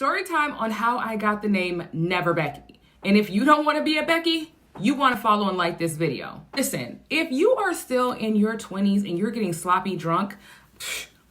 Story time on how I got the name NeverBecky. And if you don't want to be a Becky, you want to follow and like this video. Listen, if you are still in your 20s and you're getting sloppy drunk,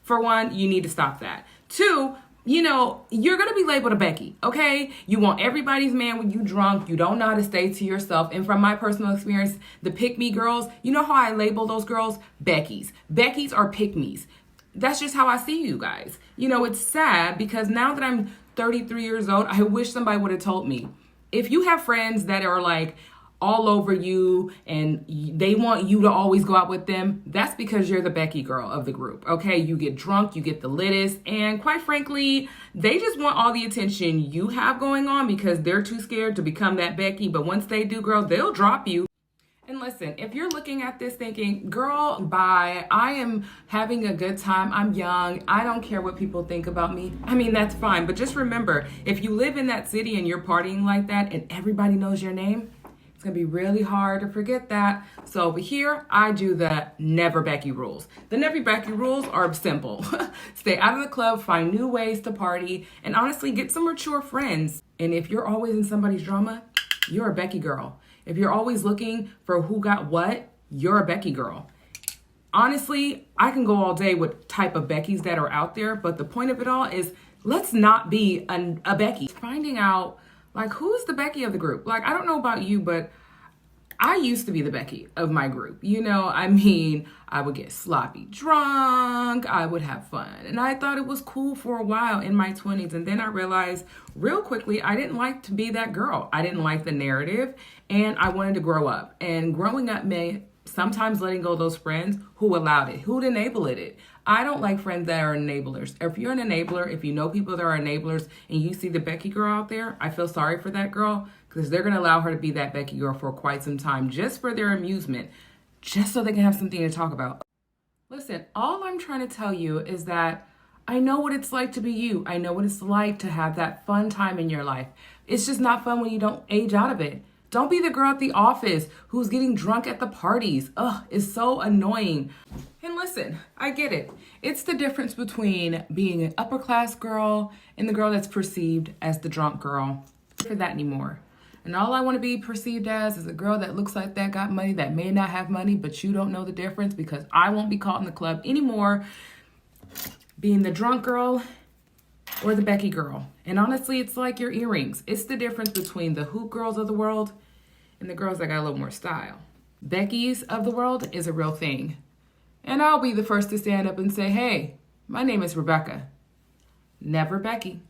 for one, you need to stop that. Two, you're going to be labeled a Becky, okay? You want everybody's man when you drunk. You don't know how to stay to yourself. And from my personal experience, the pick-me girls, you know how I label those girls? Beckies. Beckies are pick-me's. That's just how I see you guys. It's sad because now that I'm 33 years old, I wish somebody would have told me. If you have friends that are like all over you and they want you to always go out with them, that's because you're the Becky girl of the group, okay? You get drunk, you get the littest, and quite frankly, they just want all the attention you have going on because they're too scared to become that Becky. But once they do, girl, they'll drop you. And listen, if you're looking at this thinking, girl, bye, I am having a good time, I'm young, I don't care what people think about me, that's fine. But just remember, if you live in that city and you're partying like that and everybody knows your name, it's going to be really hard to forget that. So over here, I do the NeverBecky rules. The NeverBecky rules are simple. Stay out of the club, find new ways to party, and honestly, get some mature friends. And if you're always in somebody's drama, you're a Becky girl. If you're always looking for who got what, you're a Becky girl. Honestly, I can go all day with type of Beckys that are out there, but the point of it all is let's not be a Becky. Finding out, who's the Becky of the group? I don't know about you, but I used to be the Becky of my group. I would get sloppy drunk, I would have fun. And I thought it was cool for a while in my 20s. And then I realized real quickly, I didn't like to be that girl. I didn't like the narrative and I wanted to grow up. And growing up meant sometimes letting go of those friends who allowed it, who'd enable it. I don't like friends that are enablers. If you're an enabler, if you know people that are enablers and you see the Becky girl out there, I feel sorry for that girl because they're going to allow her to be that Becky girl for quite some time just for their amusement, just so they can have something to talk about. Listen, all I'm trying to tell you is that I know what it's like to be you. I know what it's like to have that fun time in your life. It's just not fun when you don't age out of it. Don't be the girl at the office who's getting drunk at the parties. Ugh, it's so annoying. And listen, I get it. It's the difference between being an upper class girl and the girl that's perceived as the drunk girl. For that anymore. And all I want to be perceived as is a girl that looks like that got money, that may not have money, but you don't know the difference because I won't be caught in the club anymore being the drunk girl or the Becky girl. And honestly, it's like your earrings. It's the difference between the hoop girls of the world and the girls that got a little more style. Becky's of the world is a real thing. And I'll be the first to stand up and say, hey, my name is Rebecca. Never Becky.